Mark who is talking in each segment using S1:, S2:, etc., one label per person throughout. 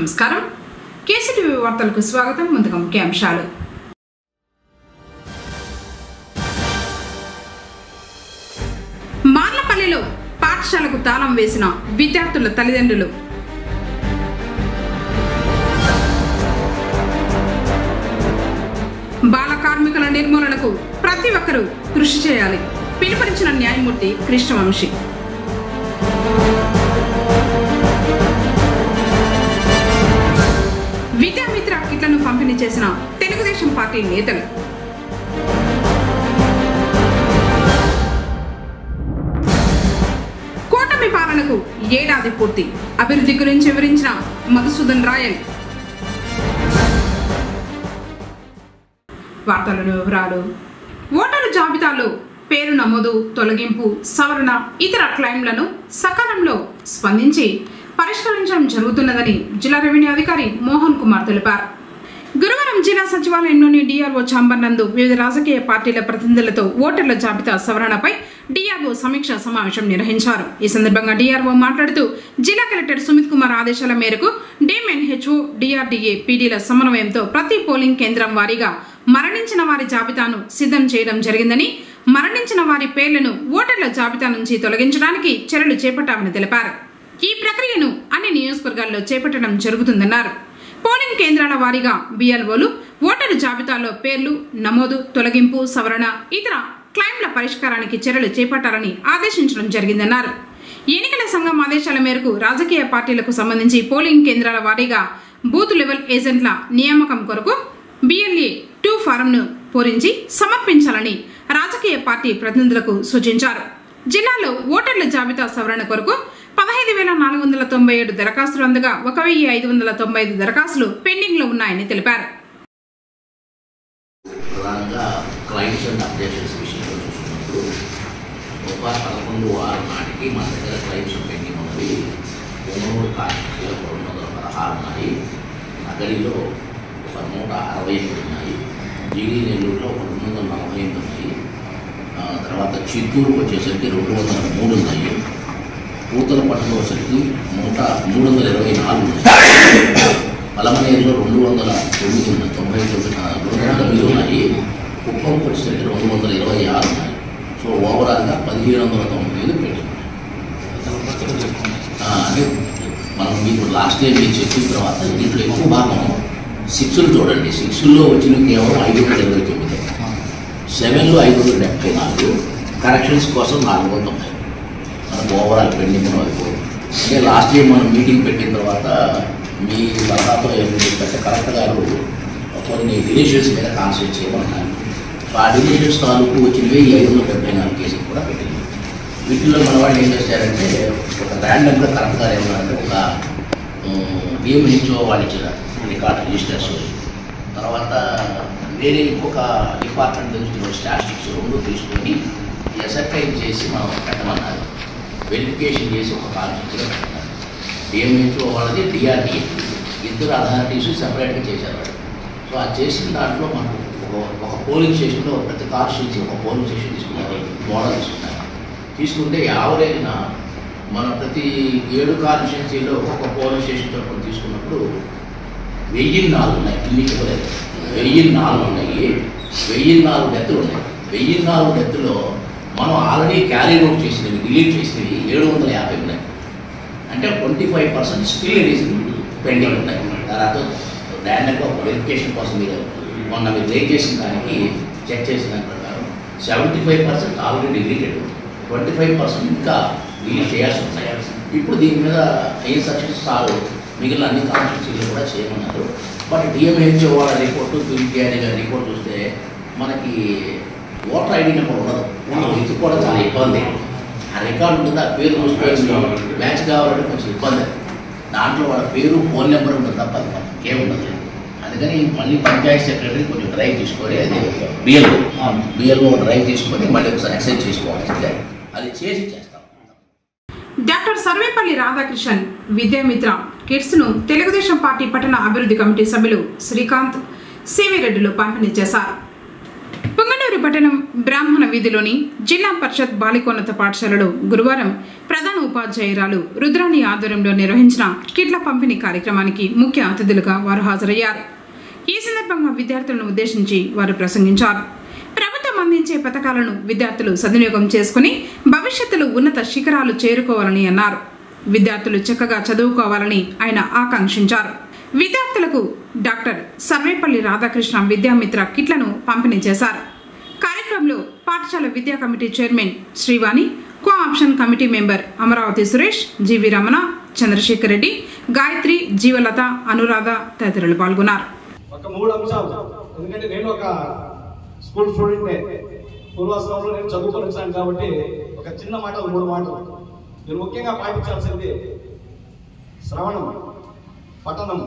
S1: నమస్కారం కేసీటీవీ వార్తలకు స్వాగతం. ముందుగా ముఖ్యాంశాలు. మార్లపల్లిలో పాఠశాలకు తాళం వేసిన విద్యార్థుల తల్లిదండ్రులు. బాల కార్మికుల నిర్మూలనకు ప్రతి ఒక్కరూ కృషి చేయాలి. పిలుపునిచ్చిన న్యాయమూర్తి కృష్ణవంశీ. విద్యామిత్ర కిట్లను పంపిణీ చేసిన తెలుగుదేశం పార్టీ నేతలు. కూటమి పాలనకు ఏడాది పూర్తి. అభివృద్ధి గురించి వివరించిన మధుసూదన్ రాయల్. వార్తలను వివరాలు. ఓటరు జాబితాలో పేరు నమోదు, తొలగింపు, సవరణ, ఇతర క్లెయిమ్లను సకాలంలో స్పందించి పరిష్కరించడం జరుగుతున్నదని జిల్లా రెవెన్యూ అధికారి మోహన్ కుమార్ తెలిపారు. గురువారం జిల్లా సచివాలయంలోని డిఆర్ఓ ఛాంబర్ నందు వివిధ రాజకీయ పార్టీల ప్రతినిధులతో ఓటర్ల జాబితా సవరణపై డిఆర్ఓ సమీక్ష సమావేశం నిర్వహించారు. ఈ సందర్భంగా డిఆర్ఓ మాట్లాడుతూ జిల్లా కలెక్టర్ సుమిత్ కుమార్ ఆదేశాల మేరకు డిఎంఎన్హెచ్ఓ, డిఆర్డీఏ, పీడీల సమన్వయంతో ప్రతి పోలింగ్ కేంద్రం వారీగా మరణించిన వారి జాబితాను సిద్ధం చేయడం జరిగిందని, మరణించిన వారి పేర్లను ఓటర్ల జాబితా నుంచి తొలగించడానికి చర్యలు చేపట్టామని తెలిపారు. ఈ ప్రక్రియను అన్ని నియోజకవర్గాల్లో చేపట్టడం జరుగుతుందన్నారు. పోలింగ్ కేంద్రాల వారీగా బిఎల్ఓలు ఓటరు జాబితాలో పేర్లు నమోదు, తొలగింపు, సవరణ, ఇతర క్లెయిమ్ల పరిష్కారానికి చర్యలు చేపట్టాలని ఆదేశించడం జరిగిందన్నారు. ఎన్నికల సంఘం ఆదేశాల మేరకు రాజకీయ పార్టీలకు సంబంధించి పోలింగ్ కేంద్రాల వారీగా బూత్ లెవెల్ ఏజెంట్ల నియామకం కొరకు బిఎల్ఏ 2 ఫారంను పూరించి సమర్పించాలని రాజకీయ పార్టీ ప్రతినిధులకు సూచించారు. జిల్లాలో ఓటర్ల జాబితా సవరణ కొరకు 15,497 దరఖాస్తులు అందగా 1,595 దరఖాస్తులు పెండింగ్ లో ఉన్నాయని తెలిపారు.
S2: ప్రధానంగా క్లైమ్స్ అండ్ అప్డేషన్స్ విషయంలో చూసుకున్నప్పుడు 11/6 నాటికి మన దగ్గర క్లైమ్స్ పెండింగ్ ఉన్నవి 216 ఉన్నాయి. నగరిలో 168 ఉన్నాయి. జీడీ నెల్లూరులో 248 ఉన్నాయి. తర్వాత చిత్తూరుకు వచ్చేసరికి 203 ఉన్నాయి. పూతల పట్టణంలో వచ్చేసరికి 324 ఉన్నాయి. పలమనేరులో 299 ఉన్నాయి. కుప్పంకి వచ్చేసరికి 226 ఉన్నాయి. సో ఓవరాల్గా 1795 పెట్టింది. అంటే మనం మీకు లాస్ట్ టైం మీరు చెప్పిన తర్వాత దీంట్లో ఎక్కువ భాగం 6లు చూడండి. 6లో వచ్చిన కేవలం 529, 7లో 574, కరెక్షన్స్ కోసం 490. మనకు ఓవరాల్ పెండింగ్ అయిపోయింది. అంటే లాస్ట్ ఇయర్ మనం మీటింగ్ పెట్టిన తర్వాత మీ సలహాతో ఏం చెప్పంటే కలెక్టర్ గారు కొన్ని డిలీషన్స్ మీద కాన్సన్ట్రేట్ చేయమన్నారు. సో ఆ డిలీషన్స్ తాలూకు వచ్చినవి 574 కేసులు కూడా పెట్టింది. వీటిల్లో మన వాళ్ళు ఏం చేశారంటే ఒక ర్యాండమ్గా కలెక్టర్ గారు ఏమన్నారంటే ఒక డిఎంహెచ్ఓ వాళ్ళు ఇచ్చిన రికార్డ్ రిజిస్టర్స్, తర్వాత వేరే ఇంకొక డిపార్ట్మెంట్ నుంచి స్టాటిస్టిక్స్ 2 తీసుకొని ఎసర్టైన్ చేసి మనం పెట్టమన్నారు. వెరిఫికేషన్ చేసి ఒక కాన్స్టిట్యూన్సీగా పెట్టారు. డిఎంహెచ్ఓ వాళ్ళది, డిఆర్డీఏ, ఇద్దరు అథారిటీస్ సెపరేట్గా చేశారు వాళ్ళు. సో ఆ చేసిన దాంట్లో మనకు ఒక పోలింగ్ స్టేషన్లో ప్రతి కాన్స్టిట్యూన్సీ ఒక పోలింగ్ స్టేషన్ తీసుకున్నారు, మోడల్ తీసుకుంటే యావరేజ్న మనం ప్రతి 7 కాన్స్టిట్యూన్సీలో ఒక పోలింగ్ స్టేషన్ తరపున తీసుకున్నప్పుడు 1004 ఉన్నాయి. ఇన్ని చెప్పలేదు, 1004 ఉన్నాయి. 1004 డెత్తులు ఉన్నాయి. 1004 డెత్తులో మనం ఆల్రెడీ క్యారీ అవుట్ చేసినవి, డిలీట్ చేసినవి 750 ఉన్నాయి. అంటే 25% స్టిల్ పెండింగ్ ఉన్నాయి. తర్వాత ర్యాండమ్గా ఒక వెరిఫికేషన్ కోసం మీరు మొన్న మీరు రేట్ చేసిన దానికి చెక్ చేసిన దాని ప్రకారం 75% ఆల్రెడీ డిలీటెడ్, 25% ఇంకా డిలీట్ చేయాల్సి ఉన్నాయి. ఇప్పుడు దీని మీద ఏ సక్సెస్ చాలు మిగిలిన అన్ని కాన్స్టిట్యూన్సీలు కూడా చేయమన్నారు. బట్ డిఎంహెచ్ఓ వాళ్ళ రిపోర్టు, పీడీఆర్డీ గారి రిపోర్ట్ చూస్తే మనకి ఓటర్ ఐడి నెంబర్ ఉండదు. ఇది కూడా చాలా ఇబ్బంది. ఆ రికార్డు ఉంటుంది, ఆ పేరు చూసుకొని మ్యాచ్ కావాలంటే కొంచెం ఇబ్బంది. దాంట్లో వాళ్ళ పేరు, ఫోన్ నెంబర్ ఉంటుంది తప్ప అది మనకి ఏముండదు. అందుకని మళ్ళీ పంచాయతీ సెక్రటరీ కొంచెం డ్రైవ్ తీసుకొని, అదే బిఎల్ఓ డ్రైవ్ తీసుకొని మళ్ళీ ఒకసారి ఎక్సైజ్ చేసుకోవాలి. అది చేసి చేస్తాం.
S1: డాక్టర్ సర్వేపల్లి రాధాకృష్ణన్ విద్యామిత్ర కిట్స్ను తెలుగుదేశం పార్టీ పట్టణ అభివృద్ధి కమిటీ సభ్యులు శ్రీకాంత్, సివి రెడ్డిలు పంపిణీ చేశారు. పుంగనూరు పట్టణం బ్రాహ్మణ వీధిలోని జిల్లా పరిషత్ బాలికోన్నత పాఠశాలలో గురువారం ప్రధాన ఉపాధ్యాయురాలు రుద్రాణి ఆధ్వర్యంలో నిర్వహించిన కిట్ల పంపిణీ కార్యక్రమానికి ముఖ్య అతిథులుగా వారు హాజరయ్యారు. ఈ సందర్భంగా విద్యార్థులను ఉద్దేశించి వారు ప్రసంగించారు. ప్రభుత్వం అందించే పథకాలను విద్యార్థులు సద్వినియోగం చేసుకుని భవిష్యత్తులో ఉన్నత శిఖరాలు చేరుకోవాలని అన్నారు. విద్యార్థులు చక్కగా చదువుకోవాలని ఆయన ఆకాంక్షించారు. విద్యార్థులకు డాక్టర్ సర్వేపల్లి రాధాకృష్ణ విద్యామిత్ర కిట్లను పంపిణీ చేశారు. కార్యక్రమంలో పాఠశాల విద్యా committee chairman Srivani, co option committee member Amaravathi Suresh, GV Ramana, Chandrasekhar Reddy, Gayatri, Jeevalatha, Anuradha తదితరులు పాల్గొన్నారు.
S3: ఒక 3 అంశాలు, ఎందుకంటే నేను ఒక స్కూల్ స్టూడెంట్నే, పూర్వాశ్రమంలో నేను చదువుకొని వచ్చాను కాబట్టి ఒక చిన్న మాటలు 3 మాటలు మీరు ముఖ్యంగా పాటించాల్సింది శ్రవణం, పఠనం,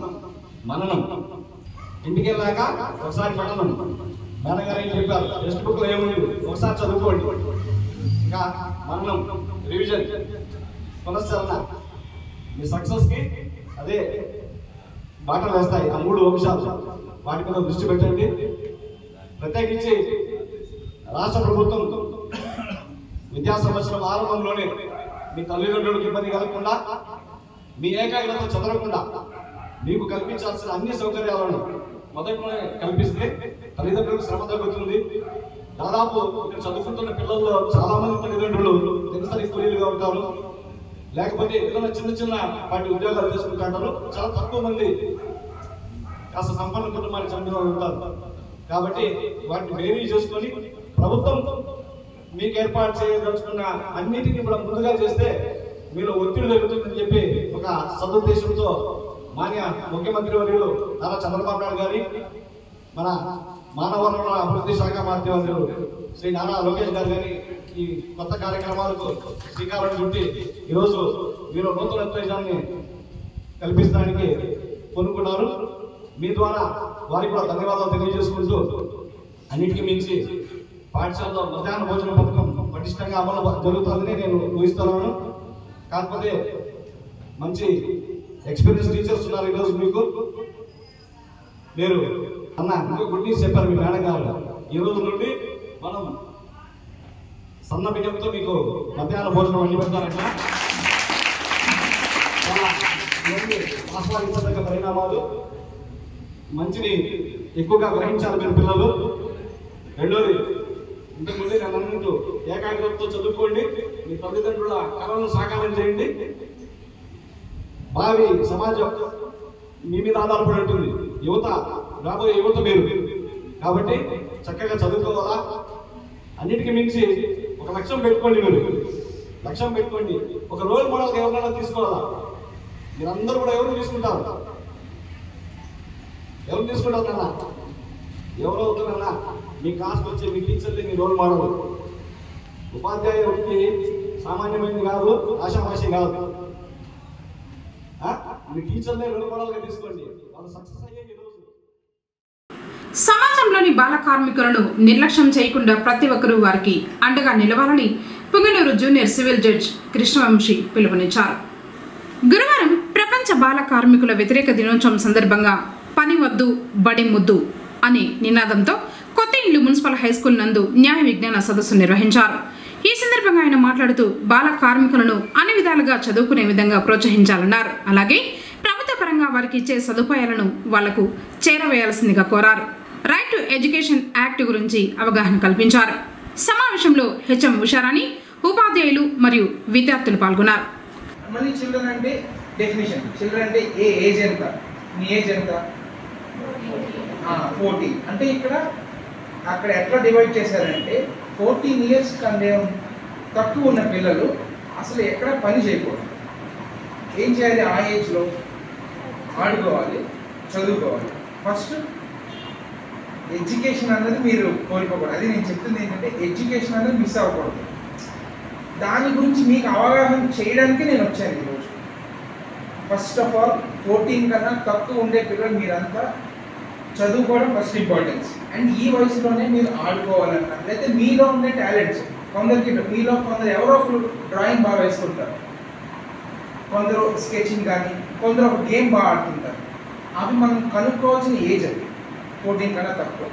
S3: మననం. ఇంటికి వెళ్ళాక ఒకసారి పఠనం, మేనగారు ఏం చెప్పారు, టెక్స్ట్ బుక్లో ఏముంది ఒకసారి చదువుకోండి. ఇంకా మననం, రివిజన్, పునశ్చరణ. మీ సక్సెస్కి అదే బాటలు వేస్తాయి. ఆ 3 అంశాలు వాటి మీద దృష్టి పెట్టండి. ప్రత్యేకించి రాష్ట్ర ప్రభుత్వం విద్యా సంవత్సరం ఆరంభంలోనే మీ తల్లిదండ్రులకు ఇబ్బంది కలగకుండా, మీ ఏకాగ్రత చదవకుండా మీకు కల్పించాల్సిన అన్ని సౌకర్యాలను మొదట్లోనే కల్పిస్తే తల్లిదండ్రులకు శ్రమ తగ్గుతుంది. దాదాపు ఇక్కడ చదువుకుంటున్న పిల్లల్లో చాలా మంది తల్లిదండ్రులు దినసరి కూలీలుగా ఉంటారు, లేకపోతే ఏదైనా చిన్న వాటి ఉద్యోగాలు చేసుకుంటారు. చాలా తక్కువ మంది కాస్త సంపన్న కుటుంబానికి చెందిన ఉంటారు. కాబట్టి వాటిని వేరీ చేసుకొని ప్రభుత్వం మీకు ఏర్పాటు చేయదలుచుకున్న అన్నిటినీ కూడా ముందుగా చేస్తే మీరు ఒత్తిడి తగ్గుతుందని చెప్పి ఒక సదుద్దేశంతో మాన్య ముఖ్యమంత్రి వర్యులు నారా చంద్రబాబు నాయుడు గారి, మన మానవ వనరుల అభివృద్ధి శాఖ మంత్రి శ్రీ నారా లోకేష్ గారు గారి ఈ కొత్త కార్యక్రమాలకు శ్రీకారం చుట్టి ఈరోజు మీరు నూతన ఉత్తేజాన్ని కల్పించడానికి కొనుక్కున్నారు. మీ ద్వారా వారికి కూడా ధన్యవాదాలు తెలియజేసుకుంటూ, అన్నిటికీ మించి పాఠశాలలో మధ్యాహ్న భోజన పథకం పటిష్టంగా అమలు జరుగుతుందని నేను ఊహిస్తున్నాను. కాకపోతే మంచి ఎక్స్పీరియన్స్ టీచర్స్ ఉన్నారు ఈరోజు మీకు. మీరు అన్న ఇంకో గుడ్ న్యూస్ చెప్పారు మీ మేడం గారు, ఈ రోజు నుండి మనం సన్న బియ్యంతో మీకు మధ్యాహ్న భోజనం వండి పెడతారట. చాలా ఆస్వాదించదగ్గ పరిణామాలు. మంచిని ఎక్కువగా గ్రహించాలి మీరు పిల్లలు. రెండోది, ఇంతకుముందే నేను అన్నట్టు ఏకాగ్రతతో చదువుకోండి, మీ తల్లిదండ్రుల కళలను సాకారం చేయండి. భావి సమాజం మీ మీద ఆధారపడి ఉంటుంది. యువత, రాబోయే యువత మీరు. కాబట్టి చక్కగా చదువుకోవాలా. అన్నిటికీ మించి ఒక లక్ష్యం పెట్టుకోండి. మీరు లక్ష్యం పెట్టుకోండి. ఒక రోల్ మోడల్గా ఎవరైనా తీసుకోవాలా. మీరందరూ కూడా ఎవరు తీసుకుంటారు కన్నా ఎవరు అవుతున్నారన్నా మీ క్లాస్కి వచ్చే మీ టీచర్లే మీ రోల్ మోడల్. ఉపాధ్యాయ వృత్తి సామాన్యమైనది కాదు, ఆశామాషి కాదు. మీ టీచర్లే రోల్ మోడల్గా తీసుకోండి. వాళ్ళు సక్సెస్ అయ్యే ఈరోజు.
S1: సమాజంలోని బాల కార్మికులను నిర్లక్ష్యం చేయకుండా ప్రతి ఒక్కరూ వారికి అండగా నిలవాలని Punganur junior civil judge Krishna Vamsi పిలుపునిచ్చారు. గురువారం ప్రపంచ బాల కార్మికుల వ్యతిరేక దినోత్సవం సందర్భంగా పని వద్దు బడి ముద్దు అనే నినాదంతో కొత్త ఇండ్లు మున్సిపల్ హైస్కూల్ నందు న్యాయ విజ్ఞాన సదస్సు నిర్వహించారు. ఈ సందర్భంగా ఆయన మాట్లాడుతూ బాల కార్మికులను అన్ని విధాలుగా చదువుకునే విధంగా ప్రోత్సహించాలన్నారు. అలాగే ప్రభుత్వ పరంగా వారికి ఇచ్చే సదుపాయాలను వాళ్లకు చేరవేయాల్సిందిగా కోరారు. రైట్ టు ఎడ్యుకేషన్ యాక్ట్ గురించి అవగాహన కల్పించారు. సమావేశంలో హెచ్ఎం ఉషారాణి, ఉపాధ్యాయులు మరియు విద్యార్థులు పాల్గొన్నారు.
S4: మళ్ళీ చిల్డ్రన్ అంటే డెఫినేషన్, చిల్డ్రన్ అంటే ఏ ఏజ్ ఎంత, మీ ఏజ్ ఎంత, 14. అంటే అక్కడ ఎట్లా డివైడ్ చేశారంటే 14 years కంటే తక్కువ ఉన్న పిల్లలు అసలు ఎక్కడ పని చేయకూడదు. ఏం చేయాలి? ఆ ఏజ్లో ఆడుకోవాలి, చదువుకోవాలి. ఫస్ట్ ఎడ్యుకేషన్ అన్నది మీరు కోల్పోకూడదు. అది నేను చెప్తుంది ఏంటంటే ఎడ్యుకేషన్ అనేది మిస్ అవ్వకూడదు. దాని గురించి మీకు అవగాహన చేయడానికి నేను వచ్చాను ఈరోజు. ఫస్ట్ ఆఫ్ ఆల్ 14 కన్నా తక్కువ ఉండే పిల్లలు మీరంతా చదువుకోవడం ఫస్ట్ ఇంపార్టెన్స్. అండ్ ఈ వయసులోనే మీరు ఆడుకోవాలన్నా, లేకపోతే మీలో ఉండే టాలెంట్స్ మీలో కొందరు ఎవరో ఒకరు డ్రాయింగ్ బాగా వేసుకుంటారు, కొందరు స్కెచింగ్ కానీ, కొందరు ఒక గేమ్ బాగా ఆడుతుంటారు. అవి మనం కనుక్కోవాల్సిన ఏజ్ అది 14 కన్నా తక్కువ.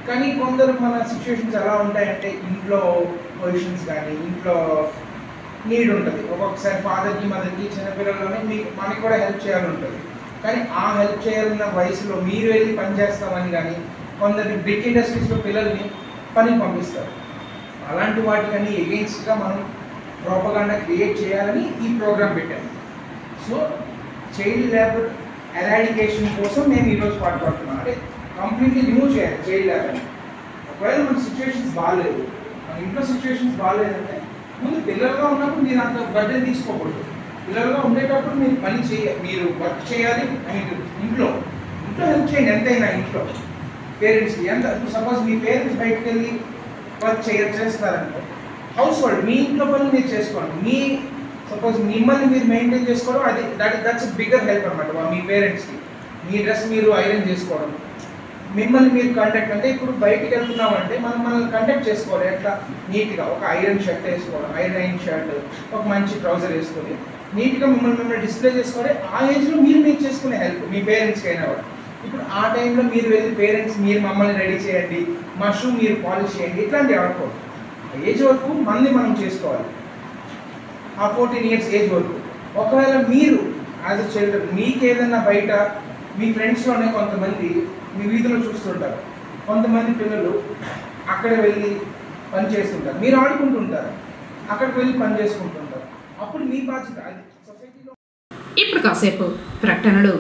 S4: కానీ కొందరు మన సిచ్యువేషన్స్ ఎలా ఉంటాయంటే ఇంట్లో పొజిషన్స్ కానీ ఇంట్లో నీడ్ ఉంటుంది. ఒక్కొక్కసారి ఫాదర్కి మదర్కి చిన్నపిల్లల్లోనే మనకి కూడా హెల్ప్ చేయాలని ఉంటుంది. కానీ ఆ హెల్ప్ చేయాలన్న వయసులో మీరు వెళ్ళి పని చేస్తామని కానీ కొందరు బిగ్ ఇండస్ట్రీస్లో పిల్లల్ని పని పంపిస్తారు. అలాంటి వాటికన్నీ ఎగెయిన్స్ట్గా మనం ప్రోపగాండా క్రియేట్ చేయాలని ఈ ప్రోగ్రామ్ పెట్టాము. సో చైల్డ్ లేబర్ ఎరాడికేషన్ కోసం నేను ఈరోజు పాటుపడుతున్నాను. అంటే కంప్లీట్లీ రిమూవ్ చేయాలి చైల్డ్ లేబర్. ఒకవేళ మన సిచ్యువేషన్స్ బాగాలేదు, మన ఇంట్లో సిచ్యువేషన్స్ బాగాలేదంటే ముందు పిల్లలుగా ఉన్నప్పుడు మీరు అంత బడ్జెట్ తీసుకోకూడదు. పిల్లలుగా ఉండేటప్పుడు మీరు పని చేయాలి, మీరు వర్క్ చేయాలి. ఇంట్లో హెల్ప్ చేయండి ఎంతైనా. ఇంట్లో పేరెంట్స్కి ఎంత సపోజ్ మీ పేరెంట్స్ బయటకు వెళ్ళి వర్క్ చేస్తారంటే హౌస్ హోల్డ్ మీ ఇంట్లో పనులు మీరు చేసుకోండి. మీ సపోజ్ మిమ్మల్ని మీరు మెయింటైన్ చేసుకోవడం అది దట్స్ బిగ్గర్ హెల్ప్ అనమాట మీ పేరెంట్స్కి. మీ డ్రెస్ మీరు ఐరన్ చేసుకోవడం, మిమ్మల్ని మీరు కండక్ట్ అంటే ఇప్పుడు బయటికి వెళ్తున్నామంటే మనల్ని కండక్ట్ చేసుకోవాలి. ఎట్లా నీట్గా ఒక ఐరన్ షర్ట్ వేసుకోవడం, ఐరన్ షర్ట్, ఒక మంచి ట్రౌజర్ వేసుకొని నీట్గా మిమ్మల్ని డిస్ప్లే చేసుకోవాలి. ఆ ఏజ్లో మీరు చేసుకునే హెల్ప్ మీ పేరెంట్స్కి అయినా కూడా. ఇప్పుడు ఆ టైంలో మీరు వెళ్ళి పేరెంట్స్ మీరు మమ్మల్ని రెడీ చేయండి, మా షూ మీరు పాలిష్ చేయండి, ఇట్లాంటివి ఆడుకోవాలి. ఏజ్ వరకు మనం చేసుకోవాలి. ఆ 14 years ఏజ్ వరకు. ఒకవేళ మీరు యాజ్ అ చిల్డ్రన్ మీకు ఏదైనా బయట మీ ఫ్రెండ్స్లోనే కొంతమంది మీ వీధిలో చూస్తుంటారు, కొంతమంది పిల్లలు అక్కడ వెళ్ళి పని చేస్తుంటారు, మీరు ఆడుకుంటుంటారు, అక్కడికి వెళ్ళి పని చేసుకుంటుంటారు. అప్పుడు మీ బాధ్యత అది సొసైటీలో.
S1: ఇప్పుడు కాసేపు ప్రకటనలు.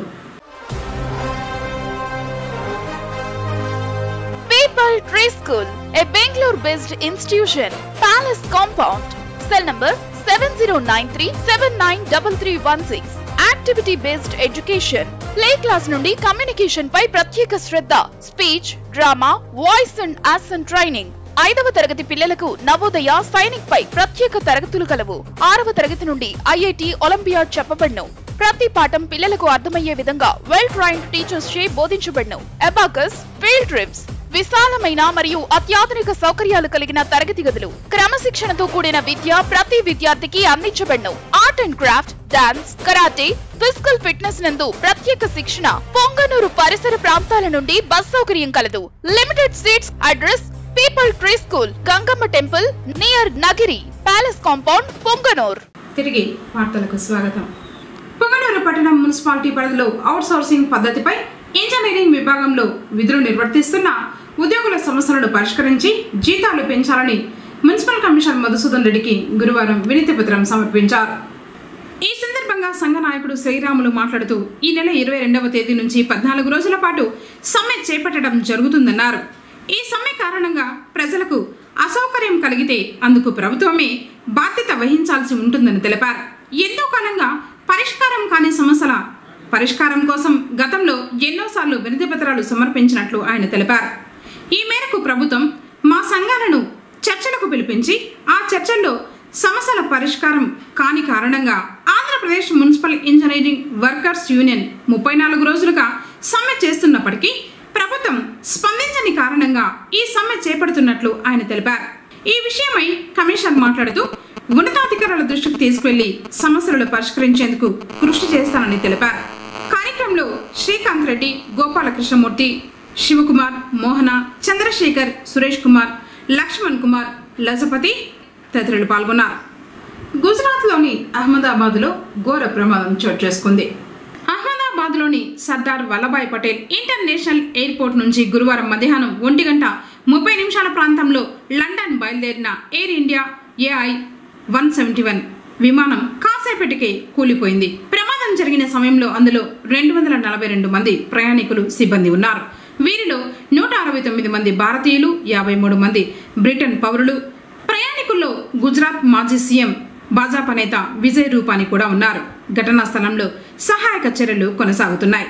S5: People Tree School, a Bangalore-based institution, Palace Compound, cell number 7093793316. Activity-based education, play class నుండి కమ్యూనికేషన్ పై ప్రత్యేక శ్రద్ధ, speech, drama, voice and action training. 5వ తరగతి పిల్లలకు నవోదయ, సైనిక్ పై ప్రత్యేక తరగతులు కలవు. 6వ తరగతి నుండి IIT, ఒలింపియాడ్ చెప్పబడును. ప్రతి పాఠం పిల్లలకు అర్థమయ్యే విధంగా వెల్ ట్రైన్డ్ టీచర్స్ చే బోధించబడును. అబాకస్, ఫీల్డ్ ట్రిప్స్, విశాలమైన మరియు అత్యాధునిక సౌకర్యాలు కలిగిన తరగతి గదులు, క్రమశిక్షణతో కూడిన విద్య ప్రతి విద్యార్థికి అందించబడును. Art and craft, dance, karate, physical fitness నందు ప్రత్యేక శిక్షణ. పొంగనూరు పరిసర ప్రాంతాల నుండి బస్ సౌకర్యం కలదు. Limited seats. Address people tree school, Gangamma temple near Nagiri, palace compound, Punganur.
S1: తిరిగి వార్తలకు స్వాగతం. పొంగనూరు పట్టణం మున్సిపాలిటీ పరిధిలో అవుట్ సోర్సింగ్ పద్ధతిపై ఇంజనీరింగ్ విభాగంలో విధులు నిర్వర్తిస్తున్న ఉద్యోగుల సమస్యలను పరిష్కరించి జీతాలు పెంచాలని మున్సిపల్ కమిషనర్ మధుసూదన్ రెడ్డికి గురువారం వినతి పత్రం సమర్పించారు. ఈ సందర్భంగా సంఘ నాయకుడు శ్రీరాములు మాట్లాడుతూ ఈ నెల 22వ తేదీ నుంచి 14 రోజుల పాటు సమ్మె చేపట్టడం జరుగుతుందన్నారు. ఈ సమ్మె కారణంగా ప్రజలకు అసౌకర్యం కలిగితే అందుకు ప్రభుత్వమే బాధ్యత వహించాల్సి ఉంటుందని తెలిపారు. ఎంతో కాలంగా పరిష్కారం కాని సమస్యల పరిష్కారం కోసం గతంలో ఎన్నోసార్లు వినతి పత్రాలు సమర్పించినట్లు ఆయన తెలిపారు. ఈ మేరకు ప్రభుత్వం మా సంఘాలను చర్చలకు పిలిపించి ఆ చర్చల్లో సమస్యల పరిష్కారం కాని కారణంగా Andhra Pradesh municipal engineering workers union 34 రోజులుగా సమ్మె చేస్తున్నప్పటికీ ప్రభుత్వం స్పందించని కారణంగా ఈ సమ్మె చేపడుతున్నట్లు ఆయన తెలిపారు. ఈ విషయమై కమిషనర్ మాట్లాడుతూ ఉన్నతాధికారుల దృష్టికి తీసుకువెళ్లి సమస్యలను పరిష్కరించేందుకు కృషి చేస్తానని తెలిపారు. కార్యక్రమంలో శ్రీకాంత్ రెడ్డి, గోపాలకృష్ణమూర్తి, శివకుమార్, మోహన, చంద్రశేఖర్, సురేష్ కుమార్, లక్ష్మణ్ కుమార్, లజపతి తదితరులు పాల్గొన్నారు. గుజరాత్లోని అహ్మదాబాద్లో ఘోర ప్రమాదం చోటు చేసుకుంది. అహ్మదాబాద్లోని సర్దార్ వల్లభాయ్ పటేల్ ఇంటర్నేషనల్ ఎయిర్పోర్ట్ నుంచి గురువారం మధ్యాహ్నం 1:30 ప్రాంతంలో లండన్ బయలుదేరిన ఎయిర్ ఇండియా AI-171 విమానం కాసేపటికే కూలిపోయింది. ప్రమాదం జరిగిన సమయంలో అందులో 242 మంది ప్రయాణికులు, సిబ్బంది ఉన్నారు. వీరిలో 169 మంది భారతీయులు, 53 మంది బ్రిటన్ పౌరులు. ప్రయాణికుల్లో గుజరాత్ మాజీ సీఎం భాజపా నేత విజయ్ రూపానీ కూడా ఉన్నారు. ఘటనా స్థలంలో సహాయక చర్యలు కొనసాగుతున్నాయి.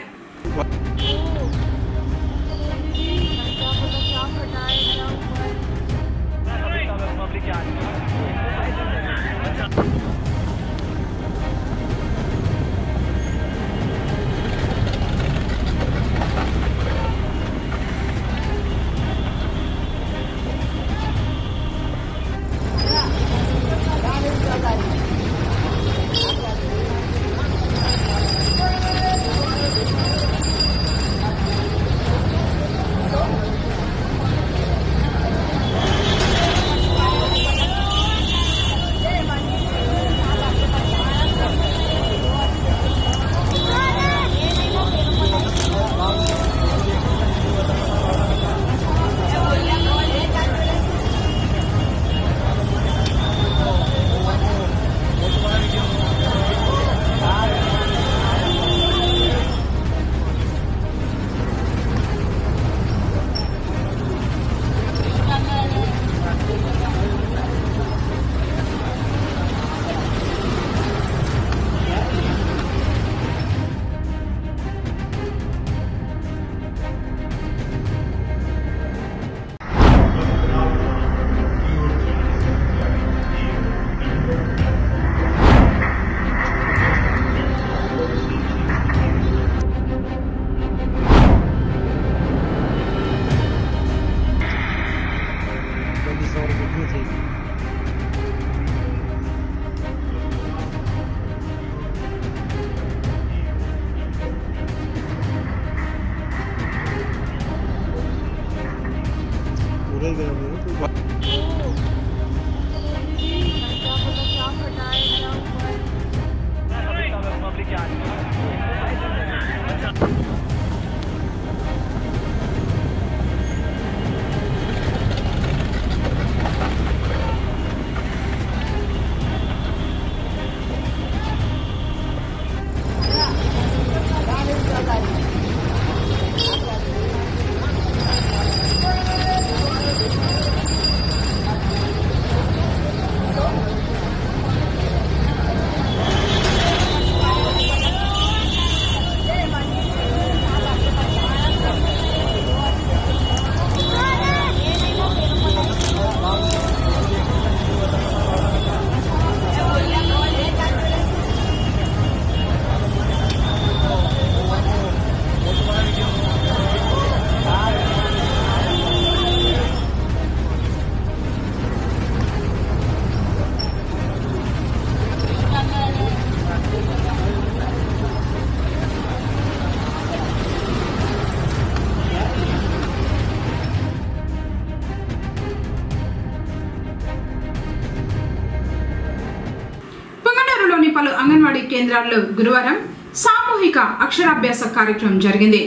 S1: పలు అంగన్వాడీ కేంద్రాల్లో గురువారం సామూహిక అక్షరాభ్యాస కార్యక్రమం జరిగింది.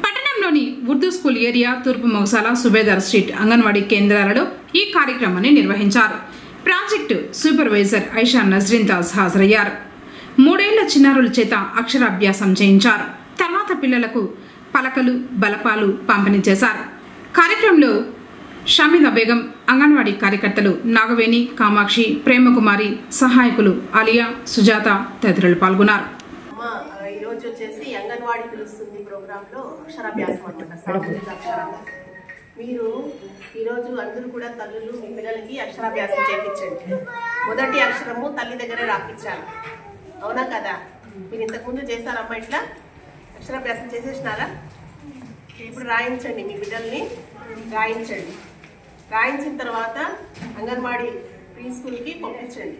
S1: పట్టణంలోని ఉర్దూ స్కూల్ ఏరియా, తూర్పు మొగసాల, సుబేదార్ స్ట్రీట్ అంగన్వాడీ కేంద్రాలలో ఈ కార్యక్రమాన్ని నిర్వహించారు. ప్రాజెక్టు సూపర్వైజర్ ఐషా నజ్రీన్ తాజ్ హాజరయ్యారు. 3 ఏళ్ల చిన్నారుల చేత అక్షరాభ్యాసం చేయించారు. తర్వాత పిల్లలకు పలకలు, బలపాలు పంపిణీ చేశారు. కార్యక్రమంలో షమీదా బేగం, అంగన్వాడీ కార్యకర్తలు నాగవేణి, కామాక్షి, ప్రేమకుమారి, సహాయకులు అలియా, సుజాత తదితరులు పాల్గొన్నారు.
S6: ఈరోజు వచ్చేసి అంగన్వాడీ పిలుస్తుంది ప్రోగ్రాంలో అక్షరాభ్యాసం అనమాట, సామూహిక అక్షరాభ్యాసం. మీరు ఈరోజు అందరూ కూడా తల్లులు మీ పిల్లలకి అక్షరాభ్యాసం చేయించండి. మొదటి అక్షరము తల్లి దగ్గరే రాపించాలి, అవునా కదా? మీరు ఇంతకుముందు చేశారమ్మా, ఇట్లా అక్షరాభ్యాసం చేసేసినారా? ఇప్పుడు రాయించండి, మీ బిడ్డల్ని రాయించండి. రాయించిన తర్వాత అంగన్వాడీ ప్రీ స్కూల్కి పంపించండి.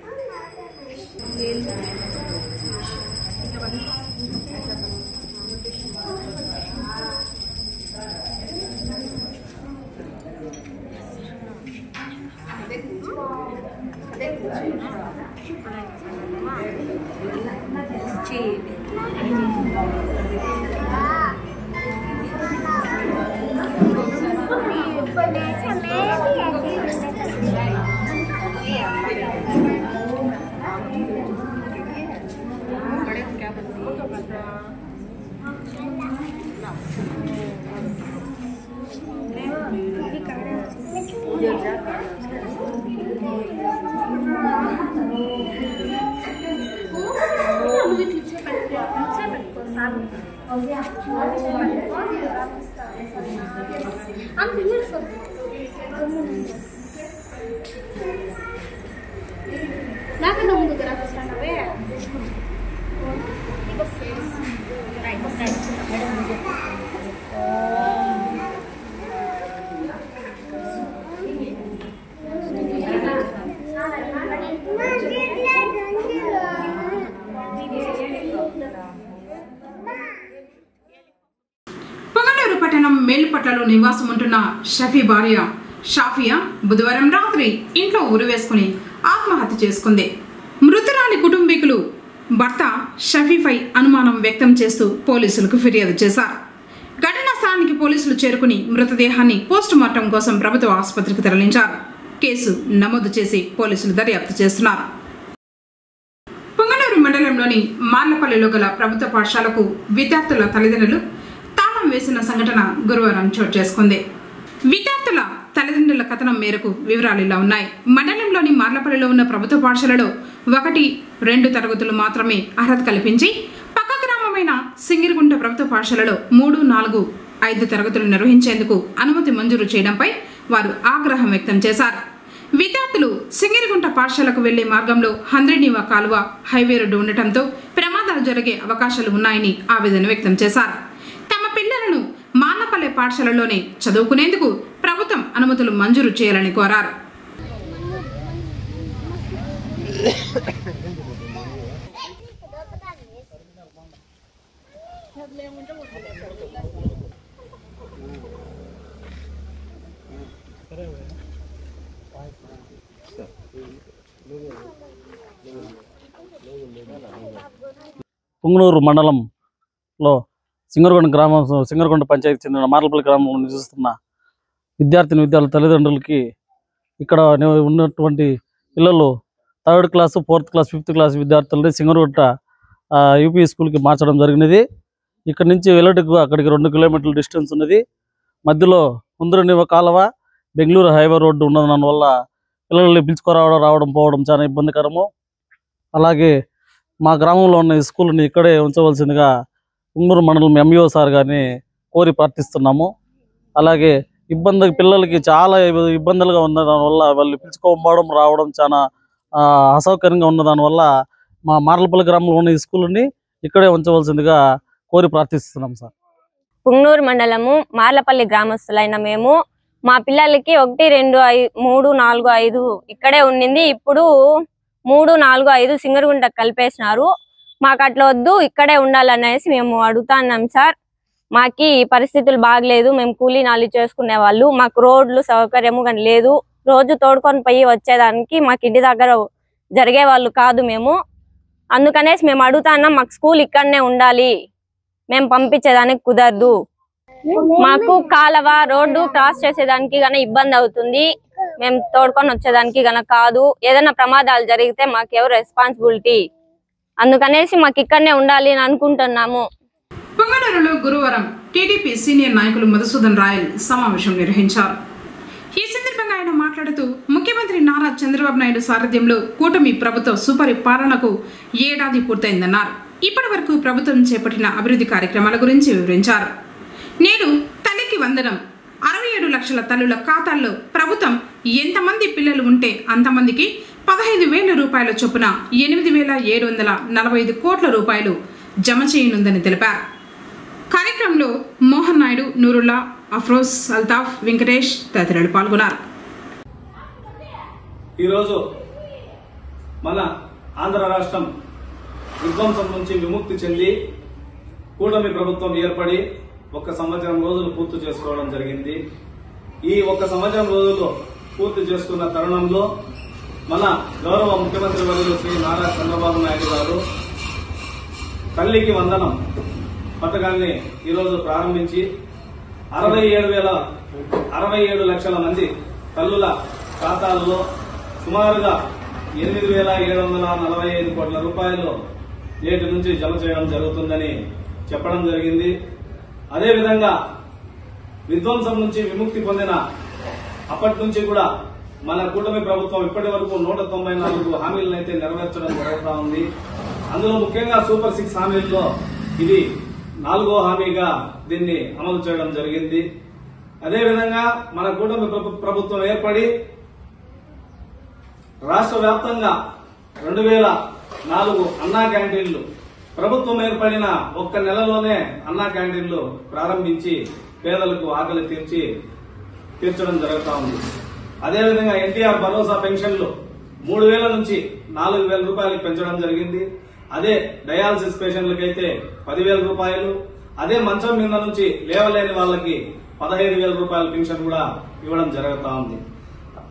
S1: పొంగనూరు పట్టణం మేలుపట్లలో నివాసం ఉంటున్న షఫీ భార్య షాఫియా బుధవారం రాత్రి ఇంట్లో ఉరివేసుకుని ఆత్మహత్య చేసుకుంది. మృతురాలి కుటుంబీకులు భర్త షఫీపై అనుమానం వ్యక్తం చేస్తూ పోలీసులకు ఫిర్యాదు చేశారు. ఘటనా స్థలానికి పోలీసులు చేరుకుని మృతదేహాన్ని పోస్టుమార్టం కోసం ప్రభుత్వ ఆసుపత్రికి తరలించారు. కేసు నమోదు చేసి పోలీసులు దర్యాప్తు చేస్తున్నారు. పొంగనూరు మండలంలోని మార్లపల్లిలో గల ప్రభుత్వ పాఠశాలకు విద్యార్థుల తల్లిదండ్రులు తాళం వేసిన సంఘటన గురువారం చోటు చేసుకుంది. విద్యార్థుల తల్లిదండ్రుల కథనం మేరకు వివరాలు ఇలా ఉన్నాయి. మండలంలోని మార్లపల్లిలో ఉన్న ప్రభుత్వ పాఠశాలలో 1, 2 తరగతులు మాత్రమే అర్హత కల్పించి పక్క గ్రామమైన సింగిరిగుంట ప్రభుత్వ పాఠశాలలో 3, 4, 5 తరగతులు నిర్వహించేందుకు అనుమతి మంజూరు చేయడంపై వారు ఆగ్రహం వ్యక్తం చేశారు. విద్యార్థులు సింగిరిగుంట పాఠశాలకు వెళ్లే మార్గంలో హంద్రీనీవా కాలువ, హైవే రోడ్డు ఉండటంతో ప్రమాదాలు జరిగే అవకాశాలు ఉన్నాయని ఆవేదన వ్యక్తం చేశారు. తమ పిల్లలను మార్లపల్లి పాఠశాలలోనే చదువుకునేందుకు ప్రభుత్వం అనుమతులు మంజూరు చేయాలని కోరారు.
S7: పొంగనూరు మండలంలో సింగరగొండ పంచాయతీకి చెందిన మార్లపల్లి గ్రామంలో నివసిస్తున్న విద్యార్థుల తల్లిదండ్రులకి ఇక్కడ ఉన్నటువంటి పిల్లలు 3rd class, 4th class, 5th class విద్యార్థులని సింగరగొండ యూపీ స్కూల్కి మార్చడం జరిగినది. ఇక్కడ నుంచి వెళ్ళటకు అక్కడికి 2 కిలోమీటర్ల డిస్టెన్స్ ఉన్నది. మధ్యలో హంద్రీనీవా కాలువ, బెంగళూరు హైవే రోడ్డు ఉండడం వల్ల పిల్లల్ని రావడం పోవడం చాలా ఇబ్బందికరము. అలాగే మా గ్రామంలో ఉన్న ఈ స్కూల్ని ఇక్కడే ఉంచవలసిందిగా పొంగనూరు మండలం ఎంఈఓ సార్ గారిని కోరి ప్రార్థిస్తున్నాము. అలాగే పిల్లలకి చాలా ఇబ్బందులుగా ఉన్న దానివల్ల వాళ్ళు పిలుచుకోవడం రావడం చాలా అసౌకర్యంగా ఉన్న దానివల్ల మా మార్లపల్లి గ్రామంలో ఉన్న ఈ స్కూల్ని ఇక్కడే ఉంచవలసిందిగా కోరి ప్రార్థిస్తున్నాం సార్.
S8: పొంగనూరు మండలము మార్లపల్లి గ్రామస్తులైన మేము మా పిల్లలకి 1, 2, 3, 4, 5 ఇక్కడే ఉండింది. ఇప్పుడు 3, 4, 5 సింగరగుంట కలిపేసినారు. మాకు అట్లా వద్దు, ఇక్కడే ఉండాలనేసి మేము అడుగుతున్నాం సార్. మాకి పరిస్థితులు బాగలేదు, మేము కూలీ నాలి చేసుకునే వాళ్ళు, మాకు రోడ్లు సౌకర్యము కానీ లేదు. రోజు తోడుకొని పోయి వచ్చేదానికి మాకు ఇంటి దగ్గర జరిగే వాళ్ళు కాదు. మేము అందుకనేసి మేము అడుగుతాన్నాం, మాకు స్కూల్ ఇక్కడనే ఉండాలి, మేము పంపించేదానికి కుదరదు, మాకు కాలవ రోడ్డు క్రాస్ చేసేదానికి గన ఇబ్బంది అవుతుంది, మేము తోడుకొని వచ్చేదానికి గన కాదు, ఏదైనా ప్రమాదాలు జరిగితే మాకు ఎవరు రెస్పాన్సిబిలిటీ, అందుకనేసి మాకు ఇక్కడనే ఉండాలి అని అనుకుంటున్నాము.
S1: పొంగనూరులో గురువారం టీడీపీ సీనియర్ నాయకులు మధుసూదన్ రాయల్ సమావేశం నిర్వహించారు. ఈ సందర్భంగా ఆయన మాట్లాడుతూ ముఖ్యమంత్రి నారా చంద్రబాబు నాయుడు సారథ్యంలో కూటమి ప్రభుత్వ సుపరిపాలనకు ఏడాది పూర్తయిందన్నారు. ఇప్పటి వరకు ప్రభుత్వం చేపట్టిన అభివృద్ధి కార్యక్రమాల గురించి వివరించారు. నేడు తల్లికి వందనం 67 లక్షల తల్లుల ఖాతాల్లో ప్రభుత్వం ఎంతమంది పిల్లలు ఉంటే అంతమందికి 15,000 రూపాయల చొప్పున 8,745 కోట్ల రూపాయలు జమ చేయనుందని తెలిపారు. కార్యక్రమంలో మోహన్ నాయుడు, నూరుల్లా, అఫ్రోజ్, అల్తాఫ్, వెంకటేష్ తదితరులు పాల్గొన్నారు.
S3: ఈరోజు మన ఆంధ్ర రాష్ట్రం విధ్వంసం నుంచి విముక్తి చెంది కూటమి ప్రభుత్వం ఏర్పడి 1 సంవత్సరం రోజులు పూర్తి చేసుకోవడం జరిగింది. ఈ 1 సంవత్సరం రోజులు పూర్తి చేసుకున్న తరుణంలో మన గౌరవ ముఖ్యమంత్రి వర్యులు శ్రీ నారా చంద్రబాబు నాయుడు గారు తల్లికి వందనం పథకాన్ని ఈరోజు ప్రారంభించి 67 లక్షల మంది తల్లుల ఖాతాల్లో సుమారుగా 8,745 కోట్ల రూపాయలు నేటి నుంచి జమ చేయడం జరుగుతుందని చెప్పడం జరిగింది. అదేవిధంగా విధ్వంసం నుంచి విముక్తి పొందిన అప్పటి నుంచి కూడా మన కూటమి ప్రభుత్వం ఇప్పటి వరకు 194 హామీలనైతే నెరవేర్చడం జరుగుతూ ఉంది. అందులో ముఖ్యంగా సూపర్ 6 హామీల్లో ఇది 4వ హామీగా దీన్ని అమలు చేయడం జరిగింది. అదేవిధంగా మన కూటమి ప్రభుత్వం ఏర్పడి రాష్ట్ర వ్యాప్తంగా 2004 అన్నా క్యాంటీన్లు ప్రభుత్వం ఏర్పడిన 1 నెలలోనే అన్నా క్యాంటీన్లు ప్రారంభించి పేదలకు ఆకలి తీర్చడం జరుగుతూ ఉంది. అదేవిధంగా ఎన్టీఆర్ భరోసా పెన్షన్లు 3,000 నుంచి 4,000 రూపాయలకు పెంచడం జరిగింది. అదే డయాలసిస్ పేషెంట్లకైతే 10,000 రూపాయలు, అదే మంచం మీద నుంచి లేవలేని వాళ్ళకి 15,000 రూపాయల పెన్షన్ కూడా ఇవ్వడం జరుగుతూ ఉంది.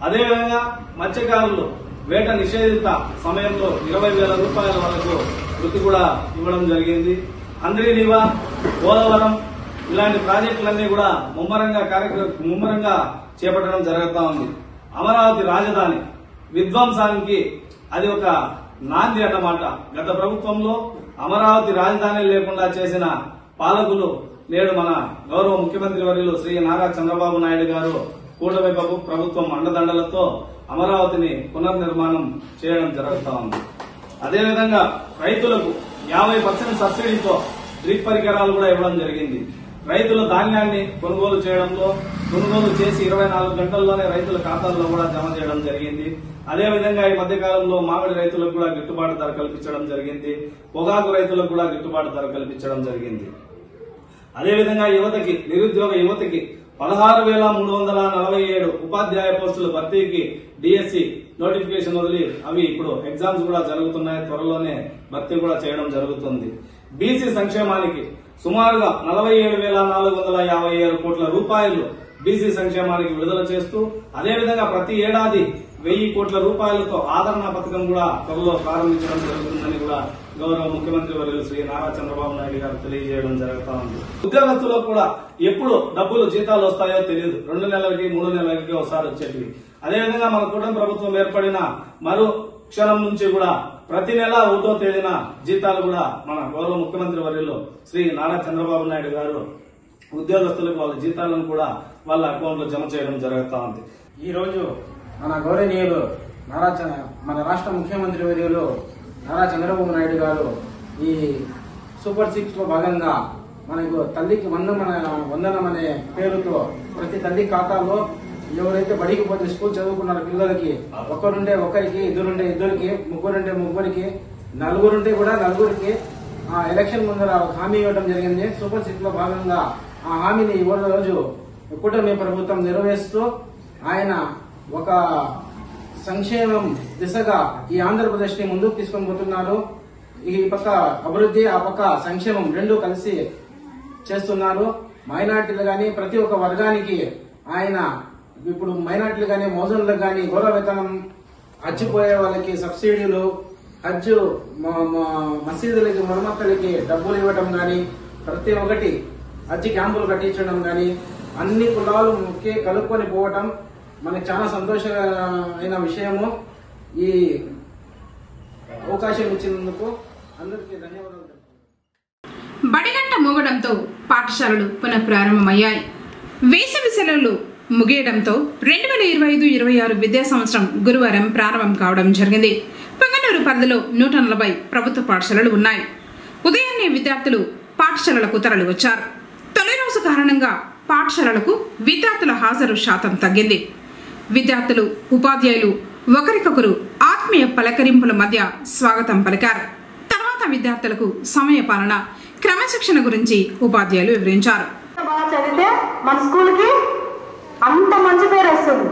S3: అదేవిధంగా మత్స్యకారులు వేట నిషేధిత సమయంలో 20,000 రూపాయల వరకు వృత్తి కూడా ఇవ్వడం జరిగింది. అంద్రీనివా, పోలవరం ఇలాంటి ప్రాజెక్టులన్నీ కూడా ముమ్మరంగా చేపట్టడం జరుగుతూ ఉంది. అమరావతి రాజధాని విధ్వంసానికి అది ఒక నాంది అన్నమాట. గత ప్రభుత్వంలో అమరావతి రాజధాని లేకుండా చేసిన పాలకులు నేడు మన గౌరవ ముఖ్యమంత్రి వర్యులు శ్రీ నారా చంద్రబాబు నాయుడు గారు కూటమి ప్రభుత్వం అండదండలతో అమరావతిని పునర్నిర్మాణం చేయడం జరుగుతూ ఉంది. అదేవిధంగా రైతులకు 50% సబ్సిడీతో డ్రిప్ పరికరాలు కూడా ఇవ్వడం జరిగింది. రైతుల ధాన్యాన్ని కొనుగోలు చేసి 24 గంటల్లోనే రైతుల ఖాతాల్లో కూడా జమ చేయడం జరిగింది. అదేవిధంగా ఈ మధ్యకాలంలో మామిడి రైతులకు కూడా గిట్టుబాటు ధర కల్పించడం జరిగింది. పొగాకు రైతులకు కూడా గిట్టుబాటు ధర కల్పించడం జరిగింది. అదేవిధంగా నిరుద్యోగ యువతకి 16,347 ఉపాధ్యాయ పోస్టుల భర్తీకి డిఎస్సి నోటిఫికేషన్ వదిలి అవి ఇప్పుడు ఎగ్జామ్స్ కూడా జరుగుతున్నాయి. త్వరలోనే భర్తీ కూడా చేయడం జరుగుతుంది. బీసీ సంక్షేమానికి సుమారుగా 47,457 కోట్ల రూపాయలు బీసీ సంక్షేమానికి విడుదల చేస్తూ అదేవిధంగా ప్రతి ఏడాది 1,000 కోట్ల రూపాయలతో ఆదరణ పథకం కూడా త్వరలో ప్రారంభించడం జరుగుతుందని కూడా గౌరవ ముఖ్యమంత్రి వర్యులు శ్రీ నారా చంద్రబాబు నాయుడు గారు తెలియజేయడం జరుగుతూ ఉంది. ఉద్యోగస్తులకు కూడా ఎప్పుడు డబ్బులు జీతాలు వస్తాయో తెలియదు. 2 నెలలకి 3 నెలలకి ఒకసారి వచ్చేటివి. అదేవిధంగా మన కూటమి ప్రభుత్వం ఏర్పడిన మరో క్షణం నుంచి కూడా ప్రతి నెల 1వ తేదీన జీతాలు కూడా మన గౌరవ ముఖ్యమంత్రి వర్యులు శ్రీ నారా చంద్రబాబు నాయుడు గారు ఉద్యోగస్తులకు వాళ్ళ జీతాలను కూడా వాళ్ళ అకౌంట్ లో జమ చేయడం జరుగుతూ ఉంది.
S9: ఈ రోజు మన గౌరవనీయులు మన రాష్ట్ర ముఖ్యమంత్రి వర్యులు నారా చంద్రబాబు నాయుడు గారు ఈ సూపర్ 6 లో భాగంగా మనకు తల్లికి వందనం అనే పేరుతో ప్రతి తల్లి ఖాతాలో ఎవరైతే బడికి పోతే స్కూల్ చదువుకున్న పిల్లలకి ఒకరుంటే ఒకరికి, ఇద్దరుంటే ఇద్దరికి, ముగ్గురుంటే ముగ్గురికి, నలుగురుంటే కూడా నలుగురికి ఎలక్షన్ ముందర హామీ ఇవ్వడం జరిగింది. సూపర్ 6 లో భాగంగా ఆ హామీని ఈ రోజు కూటమి ప్రభుత్వం నెరవేరుస్తూ ఆయన ఒక సంక్షేమం దిశగా ఈ ఆంధ్రప్రదేశ్ ని ముందుకు తీసుకొని పోతున్నారు. ఈ పక్క అభివృద్ధి, ఆ పక్క సంక్షేమం రెండు కలిసి చేస్తున్నారు. మైనార్టీలు గాని ప్రతి ఒక్క వర్గానికి ఆయన ఇప్పుడు మైనార్టీలు గాని మోజన్లకు గాని గౌరవ వేతనం, అచ్చిపోయే వాళ్ళకి సబ్సిడీలు, హజ్ మసీదులకి మరమ్మతులకి డబ్బులు ఇవ్వటం కానీ, ప్రతి ఒక్కటి హజ్ క్యాంపులు కట్టించడం కానీ, అన్ని కులాలు ముఖ్య కలుపుకొని పోవటం మనకు చాలా సంతోషమైన విషయము. ఈ అవకాశం ఇచ్చినందుకు అందరికీ ధన్యవాదాలు.
S1: బడిగంట మోగడంతో పాఠశాలలు పునఃప్రారంభమయ్యాయి. వేసవి సెలవులు ముగియడంతో 2025-26 విద్యా సంవత్సరం గురువారం ప్రారంభం కావడం జరిగింది. పొంగనూరు పరిధిలో 140 ప్రభుత్వ పాఠశాలలు ఉన్నాయి. ఉదయాన్నే విద్యార్థులు పాఠశాలలకు తరలి వచ్చారు. తొలి రోజు కారణంగా పాఠశాలలకు విద్యార్థుల హాజరు శాతం తగ్గింది. విద్యార్థులు, ఉపాధ్యాయులు ఒకరికొకరు ఆత్మీయ పలకరింపుల మధ్య స్వాగతం పలికారు. తర్వాత విద్యార్థులకు సమయపాలన, క్రమశిక్షణ గురించి ఉపాధ్యాయులు వివరించారు.
S10: బాగా చదివితే మన స్కూల్కి అంత మంచి పేరు వస్తుంది.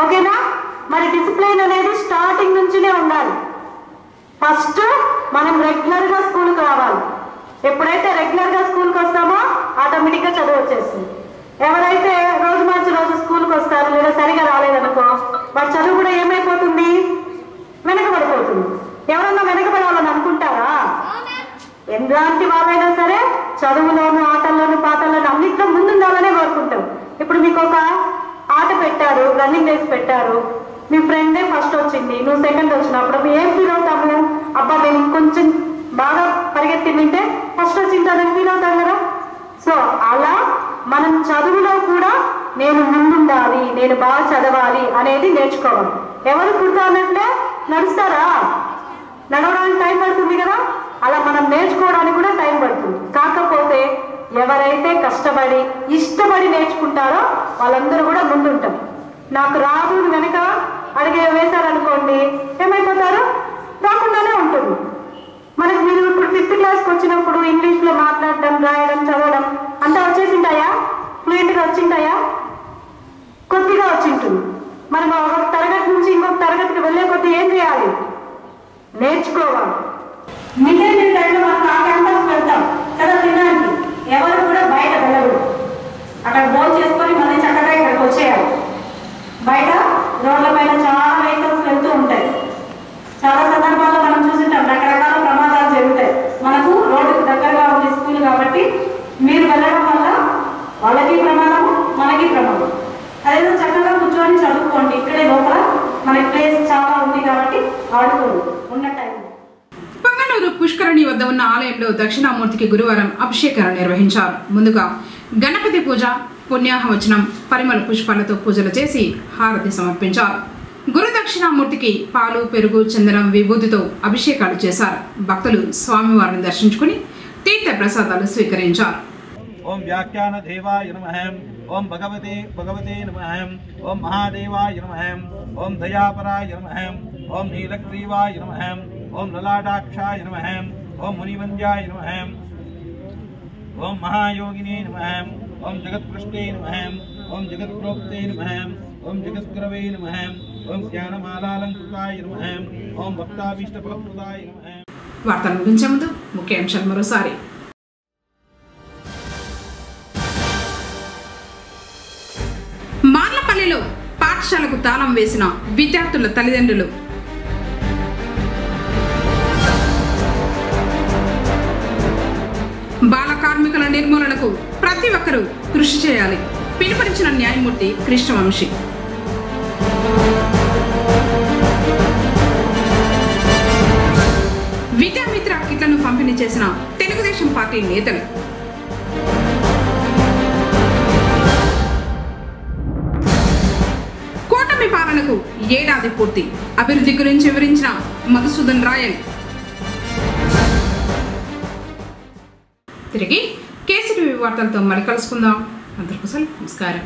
S10: ఓకేనా? మరి డిసిప్లిన్ అనేది స్టార్టింగ్ నుంచినే ఉండాలి. ఫస్ట్ మనం రెగ్యులర్గా స్కూల్కి రావాలి. ఎప్పుడైతే రెగ్యులర్గా స్కూల్కి వస్తామో ఆటోమేటిక్గా చదువు వచ్చేస్తుంది. ఎవరైతే రోజు మార్చి రోజు స్కూల్కి వస్తారు లేదా సరిగా రాలేదనుకో, వాడి చదువు కూడా ఏమైపోతుంది? వెనకబడిపోతుంది. ఎవరన్నా వెనకబడాలని అనుకుంటారా? ఎలాంటి వాళ్ళైనా సరే చదువులోను, ఆటల్లోను, పాటల్లోను అన్నింటిలో ముందుండాలనే కోరుకుంటాం. ఇప్పుడు మీకు ఒక ఆట పెట్టారు, రన్నింగ్ రేస్ పెట్టారు, మీ ఫ్రెండే ఫస్ట్ వచ్చింది, నువ్వు సెకండ్ వచ్చినప్పుడు ఏం ఫీల్ అవుతాము? అబ్బా నేను కొంచెం బాగా పరిగెత్తి వింటే ఫస్ట్ వచ్చిందని ఫీల్ అవుతాం కదా. సో అలా మనం చదువులో కూడా నేను ముందుండాలి, నేను బాగా చదవాలి అనేది నేర్చుకోవాలి. ఎవరు పుడతా అన్నట్లే నడుస్తారా? నడవడానికి టైం పడుతుంది కదా. అలా మనం నేర్చుకోవడానికి కూడా టైం పడుతుంది. కాకపోతే ఎవరైతే కష్టపడి ఇష్టపడి నేర్చుకుంటారో వాళ్ళందరూ కూడా ముందుంటారు. నాకు రాదు వెనక అడిగే వేశారనుకోండి, ఏమైపోతారు? రాకుండానే ఉంటుంది. మనకి మీరు ఇప్పుడు 5th క్లాస్కి వచ్చినప్పుడు ఇంగ్లీష్లో మాట్లాడడం, రాయడం, చదవడం అంతా వచ్చేసింటాయా? ఫ్లూయెంట్గా వచ్చింటాయా? కొద్దిగా వచ్చింటుంది. మనం ఒక తరగతి నుంచి ఇంకొక తరగతికి వెళ్ళే కొద్ది ఏం చేయాలి? నేర్చుకోవాలి. మిడ్ డే మీల్ టైంలో మనం ఆ క్యాంపస్కి వెళ్తాం కదా తినడానికి. ఎవరు కూడా బయట వెళ్ళరు. అక్కడ భోజనం చేసుకొని మళ్ళీ చక్కగా ఇక్కడికి వచ్చేయాలి. బయట రోడ్ల పైన చాలా వెహికల్స్ వెళ్తూ ఉంటాయి. చాలా సందర్భాల్లో మనం చూసింటాం రకరకాల ప్రమాదాలు జరుగుతాయి. మనకు రోడ్డుకు దగ్గరగా ఉంది స్కూల్ కాబట్టి మీరు వెళ్ళడం వల్ల వాళ్ళకి ప్రమాదము, మనకి ప్రమాదం. అదేదో చక్కగా కూర్చొని చదువుకోండి. ఇక్కడే లోపల మనకి ప్లేస్ చాలా ఉంది కాబట్టి ఆడుకోండి ఉన్న టైం.
S1: పొంగనూరు పుష్కరణి వద్ద ఉన్న ఆలయంలో దక్షిణామూర్తికి గురువారం అభిషేకాలు నిర్వహించారు. ముందుగా గణపతి పూజ, పుణ్యాహవచనం, పరిమళ పుష్పాలతో పూజలు చేసి హారతి సమర్పించారు. గురు దక్షిణామూర్తికి పాలు, పెరుగు, చందనం, విభూతితో అభిషేకాలు చేశారు. భక్తులు స్వామివారిని దర్శించుకుని తీర్థ ప్రసాదాలు స్వీకరించారు.
S3: ఓం వ్యాఖ్యాన దేవాయ నమః, ఓం భగవతే నమః, ఓం మహాదేవాయ నమః, ఓం దయాపరాయ నమః, ఓం నీలగ్రీవాయ నమః, ఓం లలాటాక్షాయ నమః, ఓం మునివంద్యాయ నమః, ఓం మహాయోగినే నమః, ఓం జగత్పృష్టే నమః, ఓం జగత్ప్రోక్తే నమః, ఓం జగద్గురవే నమః, ఓం జ్ఞానమాలాలంకృతాయ నమః, ఓం భక్తాభీష్టఫలప్రదాయ నమః.
S1: వార్తలు ముగించే ముందు ముఖ్యాంశాలు మరోసారి. మార్లపల్లిలో పాఠశాలకు తాళం వేసిన విద్యార్థుల తల్లిదండ్రులు. బాల కార్మికుల నిర్మూలనకు ప్రతి ఒక్కరూ కృషి చేయాలి. పిలుపునిచ్చిన న్యాయమూర్తి కృష్ణవంశీ. విద్యామిత్ర కిట్లను పంపిణీ చేసిన తెలుగుదేశం పార్టీ నేతలు. కూటమి పాలనకు ఏడాది పూర్తి. అభివృద్ధి గురించి వివరించిన మధుసూదన్ రాయల్. తిరిగి కేసీటీవీ వార్తలతో మళ్ళీ కలుసుకుందాం. అందరికీ నమస్కారం.